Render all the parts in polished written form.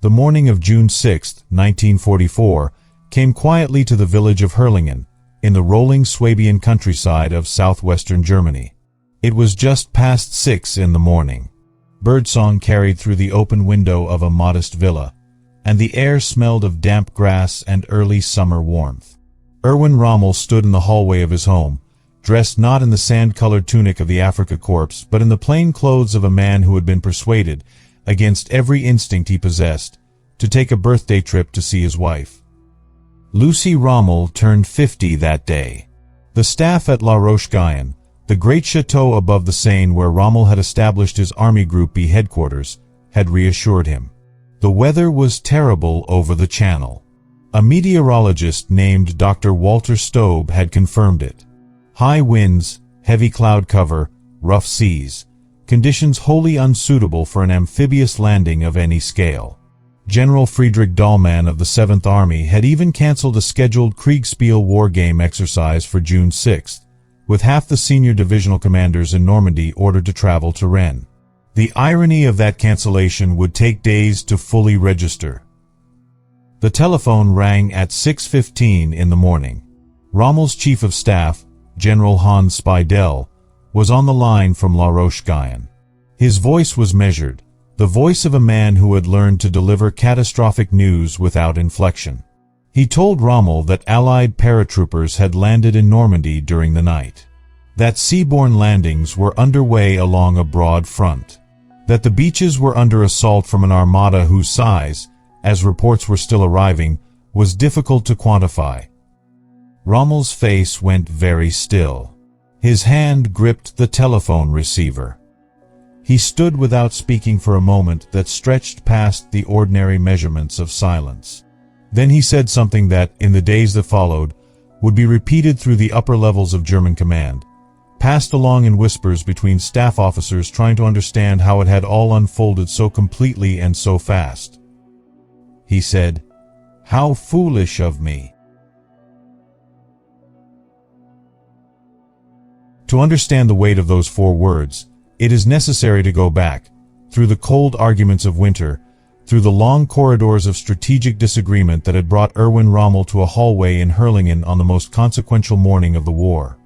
The morning of June 6, 1944, came quietly to the village of Herlingen, in the rolling Swabian countryside of southwestern Germany. It was just past 6 in the morning. Birdsong carried through the open window of a modest villa, and the air smelled of damp grass and early summer warmth. Erwin Rommel stood in the hallway of his home, dressed not in the sand-colored tunic of the Afrika Korps, but in the plain clothes of a man who had been persuaded, against every instinct he possessed, to take a birthday trip to see his wife. Lucy Rommel turned 50 that day. The staff at La Roche-Guyon, the great chateau above the Seine where Rommel had established his Army Group B headquarters, had reassured him. The weather was terrible over the Channel. A meteorologist named Dr. Walter Stobe had confirmed it. High winds, heavy cloud cover, rough seas, conditions wholly unsuitable for an amphibious landing of any scale. General Friedrich Dahlmann of the 7th Army had even cancelled a scheduled Kriegspiel war game exercise for June 6, with half the senior divisional commanders in Normandy ordered to travel to Rennes. The irony of that cancellation would take days to fully register. The telephone rang at 6:15 in the morning. Rommel's chief of staff, General Hans Speidel, was on the line from La Roche-Guyon. His voice was measured, the voice of a man who had learned to deliver catastrophic news without inflection. He told Rommel that Allied paratroopers had landed in Normandy during the night, that seaborne landings were underway along a broad front, that the beaches were under assault from an armada whose size, as reports were still arriving, was difficult to quantify. Rommel's face went very still. His hand gripped the telephone receiver. He stood without speaking for a moment that stretched past the ordinary measurements of silence. Then he said something that, in the days that followed, would be repeated through the upper levels of German command, passed along in whispers between staff officers trying to understand how it had all unfolded so completely and so fast. He said, "How foolish of me." To understand the weight of those 4 words, it is necessary to go back, through the cold arguments of winter, through the long corridors of strategic disagreement that had brought Erwin Rommel to a hallway in Herlingen on the most consequential morning of the war.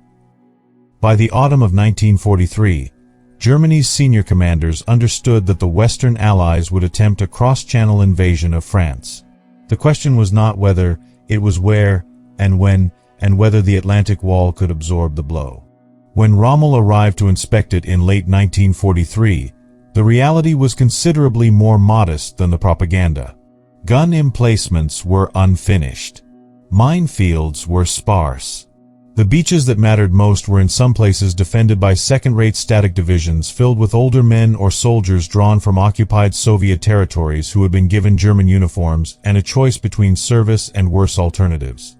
By the autumn of 1943, Germany's senior commanders understood that the Western Allies would attempt a cross-channel invasion of France. The question was not whether, it was where, and when, and whether the Atlantic Wall could absorb the blow. When Rommel arrived to inspect it in late 1943, the reality was considerably more modest than the propaganda. Gun emplacements were unfinished. Minefields were sparse. The beaches that mattered most were in some places defended by second-rate static divisions filled with older men or soldiers drawn from occupied Soviet territories who had been given German uniforms and a choice between service and worse alternatives.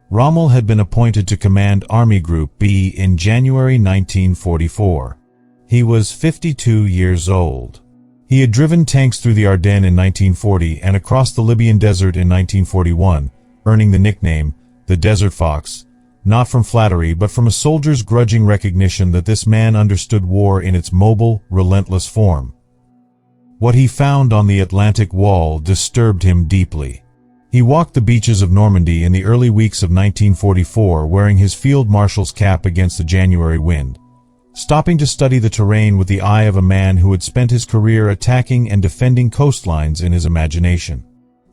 Rommel had been appointed to command Army Group B in January 1944. He was 52 years old. He had driven tanks through the Ardennes in 1940 and across the Libyan desert in 1941, earning the nickname, the Desert Fox, not from flattery but from a soldier's grudging recognition that this man understood war in its mobile, relentless form. What he found on the Atlantic Wall disturbed him deeply. He walked the beaches of Normandy in the early weeks of 1944 wearing his Field Marshal's cap against the January wind, stopping to study the terrain with the eye of a man who had spent his career attacking and defending coastlines in his imagination.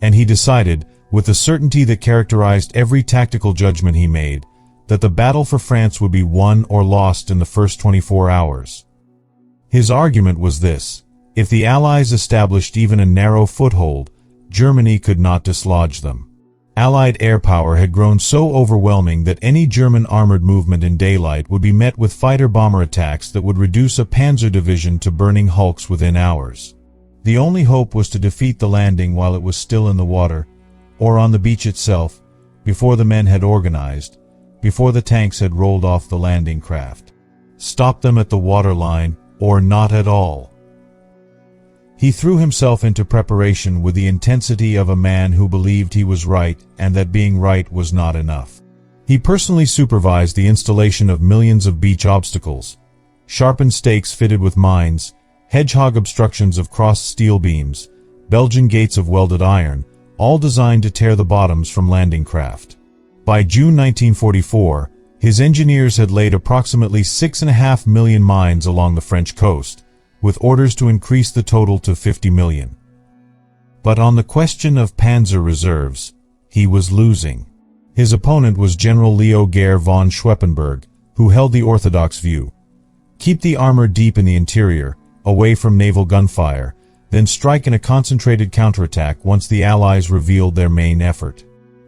And he decided, with the certainty that characterized every tactical judgment he made, that the battle for France would be won or lost in the first 24 hours. His argument was this: if the Allies established even a narrow foothold, Germany could not dislodge them. Allied air power had grown so overwhelming that any German armored movement in daylight would be met with fighter-bomber attacks that would reduce a panzer division to burning hulks within hours. The only hope was to defeat the landing while it was still in the water, or on the beach itself, before the men had organized, before the tanks had rolled off the landing craft. Stop them at the waterline, or not at all. He threw himself into preparation with the intensity of a man who believed he was right and that being right was not enough. He personally supervised the installation of millions of beach obstacles, sharpened stakes fitted with mines, hedgehog obstructions of crossed steel beams, Belgian gates of welded iron, all designed to tear the bottoms from landing craft. By June 1944, his engineers had laid approximately 6.5 million mines along the French coast, with orders to increase the total to 50 million. But on the question of panzer reserves, he was losing. His opponent was General Leo Gare von Schweppenberg, who held the orthodox view: keep the armor deep in the interior, away from naval gunfire, then strike in a concentrated counterattack once the Allies revealed their main effort.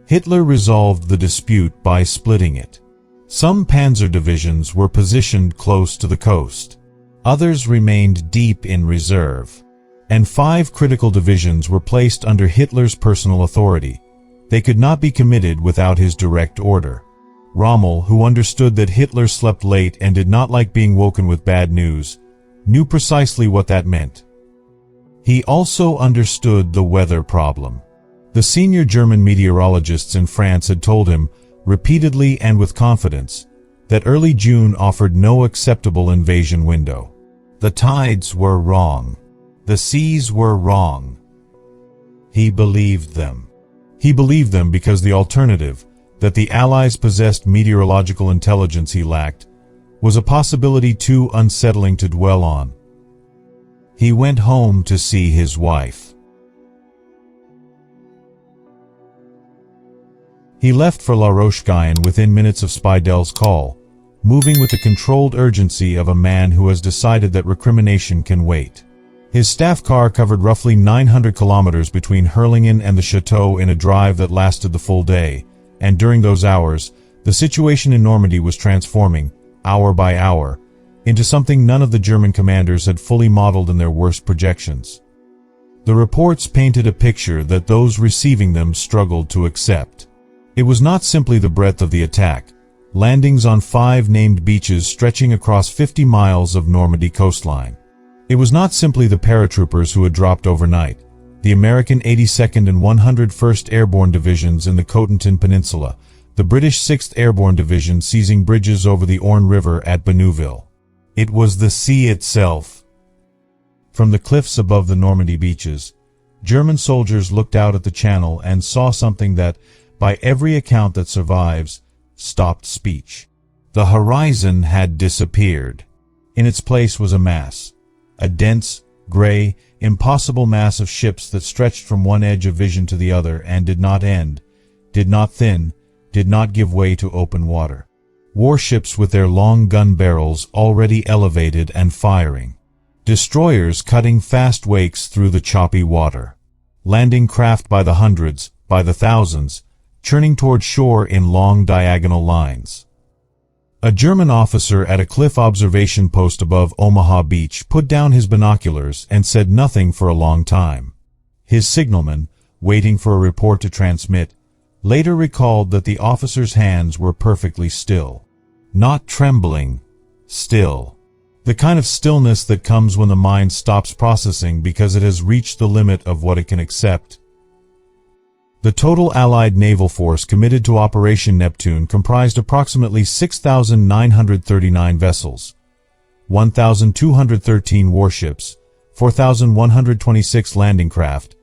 Hitler resolved the dispute by splitting it. Some panzer divisions were positioned close to the coast. Others remained deep in reserve. And 5 critical divisions were placed under Hitler's personal authority. They could not be committed without his direct order. Rommel, who understood that Hitler slept late and did not like being woken with bad news, knew precisely what that meant. He also understood the weather problem. The senior German meteorologists in France had told him, repeatedly and with confidence, that early June offered no acceptable invasion window. The tides were wrong. The seas were wrong. He believed them. He believed them because the alternative, that the Allies possessed meteorological intelligence he lacked, was a possibility too unsettling to dwell on. He went home to see his wife. He left for La Roche-Guyon within minutes of Spiedel's call, moving with the controlled urgency of a man who has decided that recrimination can wait. His staff car covered roughly 900 kilometers between Hurlingen and the chateau in a drive that lasted the full day, and during those hours, the situation in Normandy was transforming, hour by hour, into something none of the German commanders had fully modeled in their worst projections. The reports painted a picture that those receiving them struggled to accept. It was not simply the breadth of the attack, landings on 5 named beaches stretching across 50 miles of Normandy coastline. It was not simply the paratroopers who had dropped overnight, the American 82nd and 101st Airborne Divisions in the Cotentin Peninsula, the British 6th Airborne Division seizing bridges over the Orne River at Benouville. It was the sea itself. From the cliffs above the Normandy beaches, German soldiers looked out at the channel and saw something that, by every account that survives, stopped speech. The horizon had disappeared. In its place was a mass, a dense, gray, impossible mass of ships that stretched from one edge of vision to the other and did not end, did not thin, did not give way to open water. Warships with their long gun barrels already elevated and firing. Destroyers cutting fast wakes through the choppy water. Landing craft by the hundreds, by the thousands, churning toward shore in long diagonal lines. A German officer at a cliff observation post above Omaha Beach put down his binoculars and said nothing for a long time. His signalman, waiting for a report to transmit, later recalled that the officer's hands were perfectly still. Not trembling, still. The kind of stillness that comes when the mind stops processing because it has reached the limit of what it can accept. The total Allied naval force committed to Operation Neptune comprised approximately 6,939 vessels, 1,213 warships, 4,126 landing craft,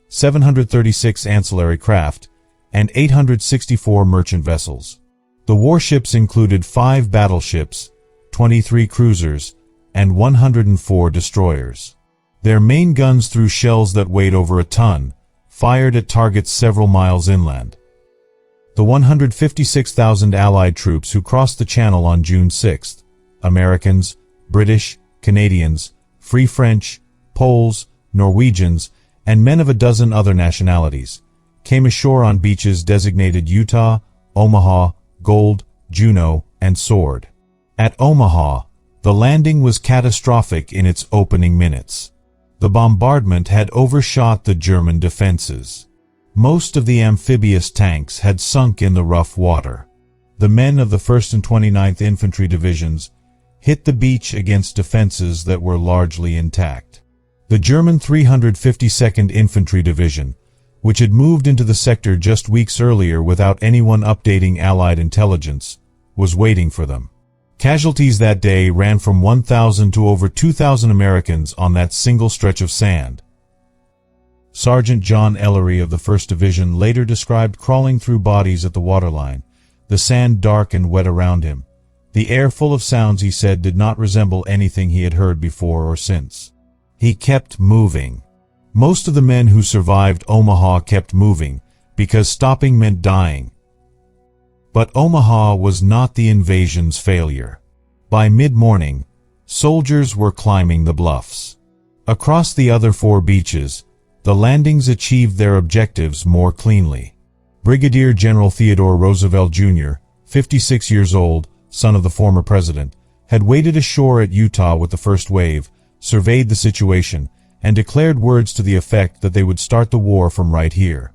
736 ancillary craft, and 864 merchant vessels. The warships included 5 battleships, 23 cruisers, and 104 destroyers. Their main guns threw shells that weighed over a ton, fired at targets several miles inland. The 156,000 Allied troops who crossed the Channel on June 6, Americans, British, Canadians, Free French, Poles, Norwegians, and men of a dozen other nationalities, came ashore on beaches designated Utah, Omaha, Gold, Juno, and Sword. At Omaha, the landing was catastrophic in its opening minutes. The bombardment had overshot the German defenses. Most of the amphibious tanks had sunk in the rough water. The men of the 1st and 29th Infantry Divisions hit the beach against defenses that were largely intact. The German 352nd Infantry Division, which had moved into the sector just weeks earlier without anyone updating Allied intelligence, was waiting for them. Casualties that day ran from 1,000 to over 2,000 Americans on that single stretch of sand. Sergeant John Ellery of the 1st Division later described crawling through bodies at the waterline, the sand dark and wet around him. The air full of sounds, he said, did not resemble anything he had heard before or since. He kept moving. Most of the men who survived Omaha kept moving, because stopping meant dying. But Omaha was not the invasion's failure. By mid-morning, soldiers were climbing the bluffs. Across the other 4 beaches, the landings achieved their objectives more cleanly. Brigadier General Theodore Roosevelt Jr., 56 years old, son of the former president, had waded ashore at Utah with the first wave, surveyed the situation, and declared words to the effect that they would start the war from right here.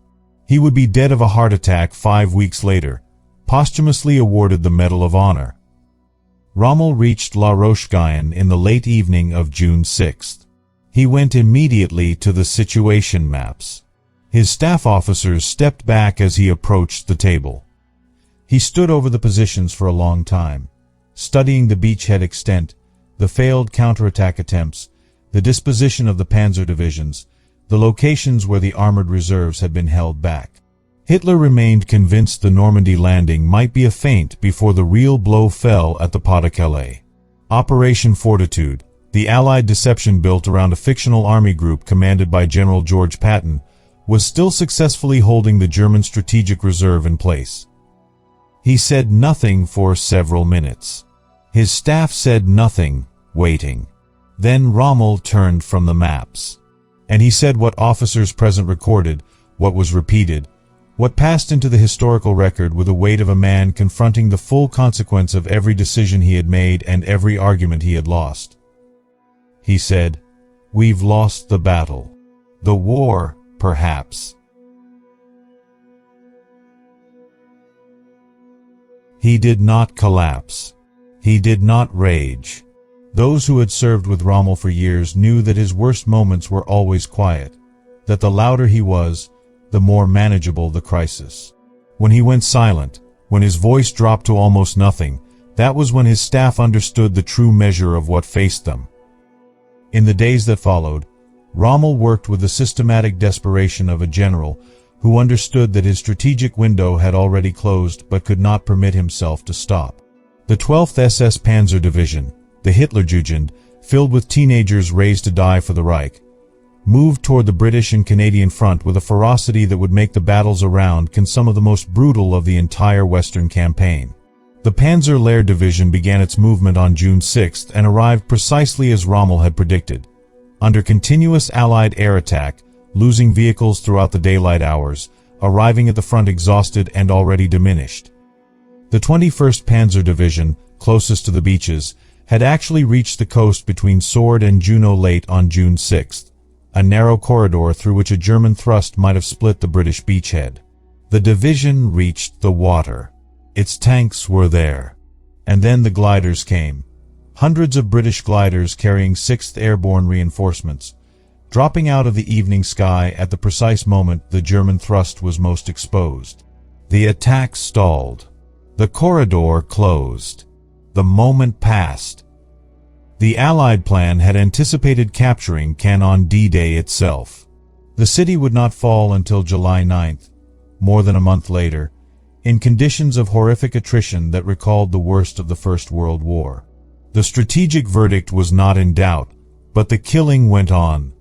He would be dead of a heart attack 5 weeks later, posthumously awarded the Medal of Honor. Rommel reached La Roche-Guyon in the late evening of June 6th. He went immediately to the situation maps. His staff officers stepped back as he approached the table. He stood over the positions for a long time, studying the beachhead extent, the failed counterattack attempts, the disposition of the panzer divisions, the locations where the armored reserves had been held back. Hitler remained convinced the Normandy landing might be a feint before the real blow fell at the Pas de Calais. Operation Fortitude, the Allied deception built around a fictional army group commanded by General George Patton, was still successfully holding the German strategic reserve in place. He said nothing for several minutes. His staff said nothing, waiting. Then Rommel turned from the maps. And he said what officers present recorded, what was repeated, what passed into the historical record with the weight of a man confronting the full consequence of every decision he had made and every argument he had lost. He said, "We've lost the battle. The war, perhaps." He did not collapse. He did not rage. Those who had served with Rommel for years knew that his worst moments were always quiet, that the louder he was, the more manageable the crisis. When he went silent, when his voice dropped to almost nothing, that was when his staff understood the true measure of what faced them. In the days that followed, Rommel worked with the systematic desperation of a general who understood that his strategic window had already closed but could not permit himself to stop. The 12th SS Panzer Division, the Hitlerjugend, filled with teenagers raised to die for the Reich, moved toward the British and Canadian front with a ferocity that would make the battles around some of the most brutal of the entire Western campaign. The Panzer Lehr Division began its movement on June 6th and arrived precisely as Rommel had predicted, under continuous Allied air attack, losing vehicles throughout the daylight hours, arriving at the front exhausted and already diminished. The 21st Panzer Division, closest to the beaches, had actually reached the coast between Sword and Juno late on June 6th, a narrow corridor through which a German thrust might have split the British beachhead. The division reached the water. Its tanks were there. And then the gliders came. Hundreds of British gliders carrying 6th Airborne reinforcements, dropping out of the evening sky at the precise moment the German thrust was most exposed. The attack stalled. The corridor closed. The moment passed. The Allied plan had anticipated capturing Cannes on D-Day itself. The city would not fall until July 9th, more than a month later, in conditions of horrific attrition that recalled the worst of the First World War. The strategic verdict was not in doubt, but the killing went on.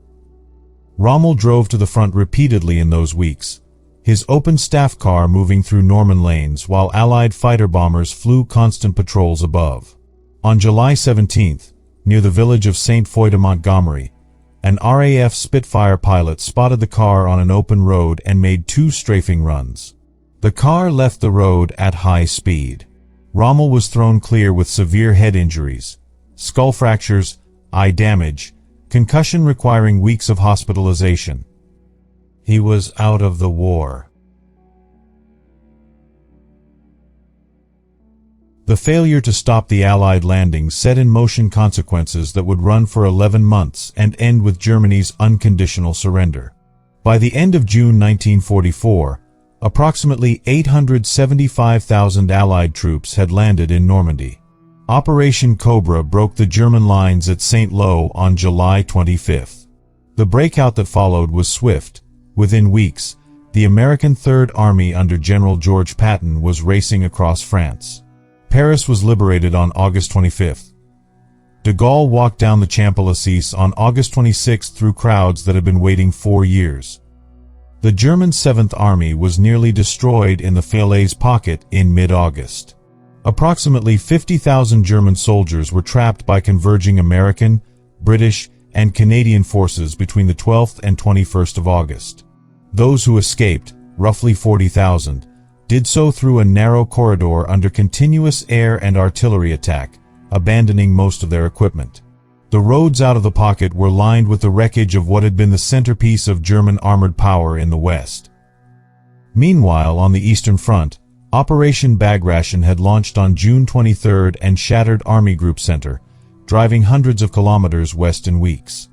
Rommel drove to the front repeatedly in those weeks, his open staff car moving through Norman lanes while Allied fighter bombers flew constant patrols above. On July 17th, near the village of St. Foy de Montgomery, an RAF Spitfire pilot spotted the car on an open road and made 2 strafing runs. The car left the road at high speed. Rommel was thrown clear with severe head injuries, skull fractures, eye damage, concussion requiring weeks of hospitalization. He was out of the war. The failure to stop the Allied landings set in motion consequences that would run for 11 months and end with Germany's unconditional surrender. By the end of June 1944, approximately 875,000 Allied troops had landed in Normandy. Operation Cobra broke the German lines at St. Lo on July 25th. The breakout that followed was swift, Within weeks, the American Third Army under General George Patton was racing across France. Paris was liberated on August 25th. De Gaulle walked down the Champs-Élysées on August 26th through crowds that had been waiting 4 years. The German Seventh Army was nearly destroyed in the Falaise pocket in mid-August. Approximately 50,000 German soldiers were trapped by converging American, British, and Canadian forces between the 12th and 21st of August. Those who escaped, roughly 40,000, did so through a narrow corridor under continuous air and artillery attack, abandoning most of their equipment. The roads out of the pocket were lined with the wreckage of what had been the centerpiece of German armored power in the West. Meanwhile, on the Eastern Front, Operation Bagration had launched on June 23 and shattered Army Group Center, driving hundreds of kilometers west in weeks.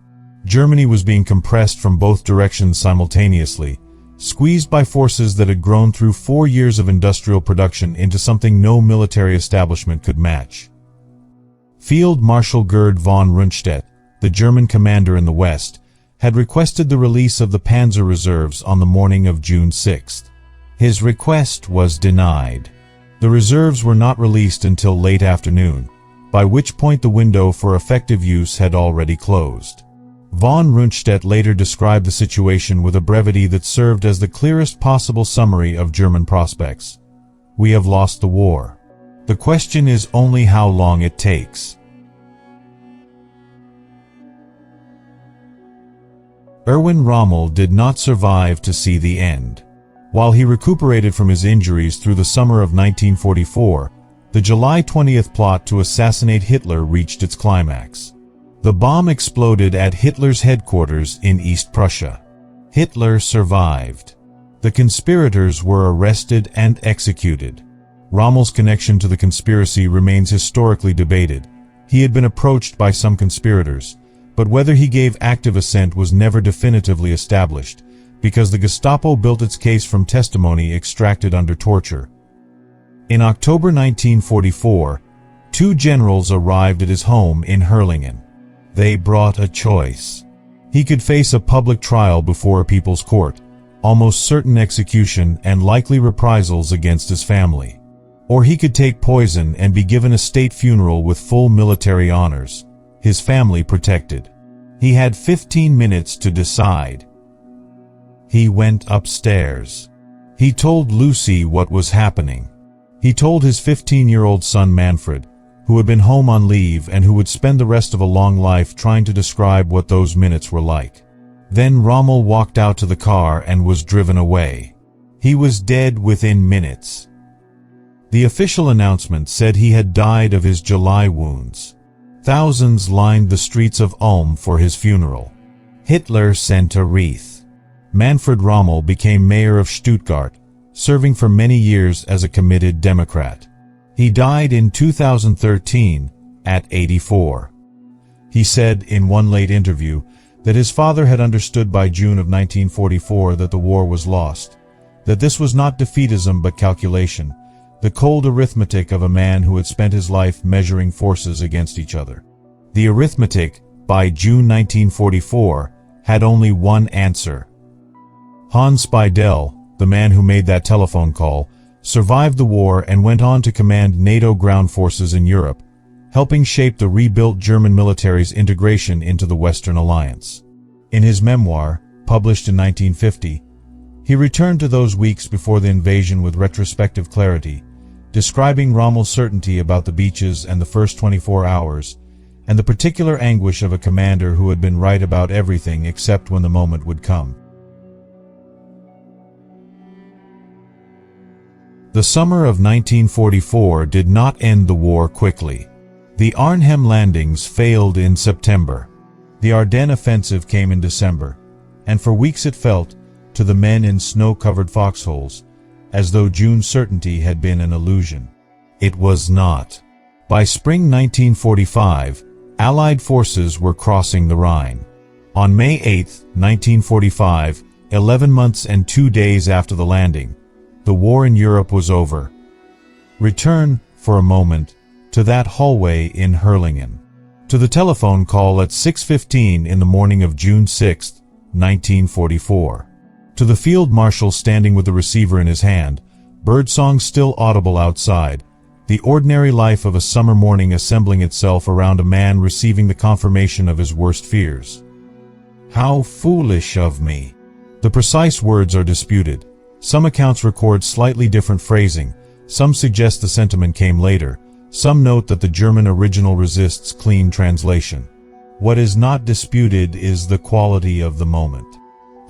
Germany was being compressed from both directions simultaneously, squeezed by forces that had grown through 4 years of industrial production into something no military establishment could match. Field Marshal Gerd von Rundstedt, the German commander in the West, had requested the release of the Panzer reserves on the morning of June 6. His request was denied. The reserves were not released until late afternoon, by which point the window for effective use had already closed. Von Rundstedt later described the situation with a brevity that served as the clearest possible summary of German prospects. "We have lost the war. The question is only how long it takes." Erwin Rommel did not survive to see the end. While he recuperated from his injuries through the summer of 1944, the July 20th plot to assassinate Hitler reached its climax. The bomb exploded at Hitler's headquarters in East Prussia. Hitler survived. The conspirators were arrested and executed. Rommel's connection to the conspiracy remains historically debated. He had been approached by some conspirators, but whether he gave active assent was never definitively established, because the Gestapo built its case from testimony extracted under torture. In October 1944, 2 generals arrived at his home in Herrlingen. They brought a choice. He could face a public trial before a people's court, almost certain execution and likely reprisals against his family. Or he could take poison and be given a state funeral with full military honors, his family protected. He had 15 minutes to decide. He went upstairs. He told Lucy what was happening. He told his 15-year-old son Manfred, who had been home on leave and who would spend the rest of a long life trying to describe what those minutes were like. Then Rommel walked out to the car and was driven away. He was dead within minutes. The official announcement said he had died of his July wounds. Thousands lined the streets of Ulm for his funeral. Hitler sent a wreath. Manfred Rommel became mayor of Stuttgart, serving for many years as a committed Democrat. He died in 2013 at 84. He said in one late interview that his father had understood by June of 1944 that the war was lost, that this was not defeatism but calculation, the cold arithmetic of a man who had spent his life measuring forces against each other. The arithmetic, by June 1944, had only one answer. Hans Speidel, the man who made that telephone call, survived the war and went on to command NATO ground forces in Europe, helping shape the rebuilt German military's integration into the Western Alliance. In his memoir, published in 1950, he returned to those weeks before the invasion with retrospective clarity, describing Rommel's certainty about the beaches and the first 24 hours, and the particular anguish of a commander who had been right about everything except when the moment would come. The summer of 1944 did not end the war quickly. The Arnhem landings failed in September. The Ardennes offensive came in December, and for weeks it felt, to the men in snow-covered foxholes, as though June's certainty had been an illusion. It was not. By spring 1945, Allied forces were crossing the Rhine. On May 8, 1945, 11 months and 2 days after the landing, the war in Europe was over. Return, for a moment, to that hallway in Herrlingen. To the telephone call at 6:15 in the morning of June 6, 1944. To the field marshal standing with the receiver in his hand, birdsong still audible outside, the ordinary life of a summer morning assembling itself around a man receiving the confirmation of his worst fears. How foolish of me! The precise words are disputed. Some accounts record slightly different phrasing, some suggest the sentiment came later, some note that the German original resists clean translation. What is not disputed is the quality of the moment.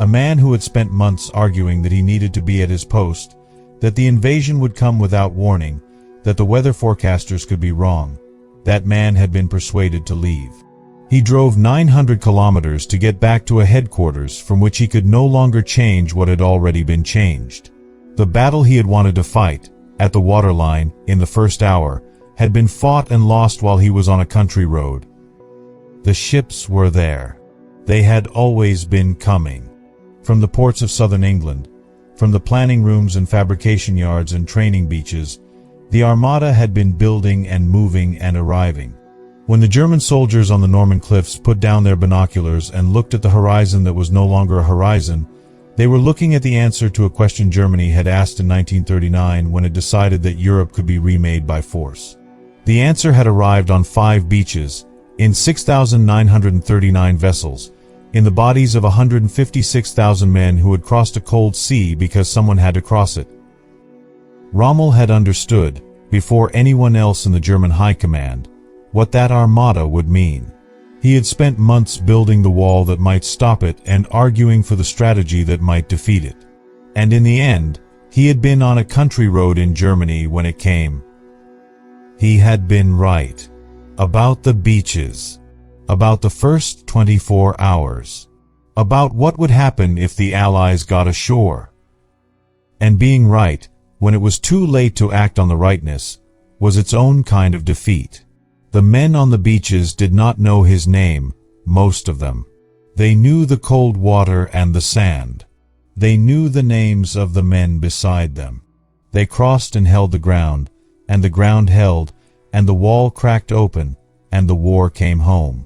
A man who had spent months arguing that he needed to be at his post, that the invasion would come without warning, that the weather forecasters could be wrong, that man had been persuaded to leave. He drove 900 kilometers to get back to a headquarters from which he could no longer change what had already been changed. The battle he had wanted to fight, at the waterline, in the first hour, had been fought and lost while he was on a country road. The ships were there. They had always been coming. From the ports of southern England, from the planning rooms and fabrication yards and training beaches, the Armada had been building and moving and arriving. When the German soldiers on the Norman cliffs put down their binoculars and looked at the horizon that was no longer a horizon, they were looking at the answer to a question Germany had asked in 1939 when it decided that Europe could be remade by force. The answer had arrived on 5 beaches, in 6,939 vessels, in the bodies of 156,000 men who had crossed a cold sea because someone had to cross it. Rommel had understood, before anyone else in the German High Command, what that armada would mean. He had spent months building the wall that might stop it and arguing for the strategy that might defeat it. And in the end, he had been on a country road in Germany when it came. He had been right. About the beaches. About the first 24 hours. About what would happen if the Allies got ashore. And being right, when it was too late to act on the rightness, was its own kind of defeat. The men on the beaches did not know his name, most of them. They knew the cold water and the sand. They knew the names of the men beside them. They crossed and held the ground, and the ground held, and the wall cracked open, and the war came home.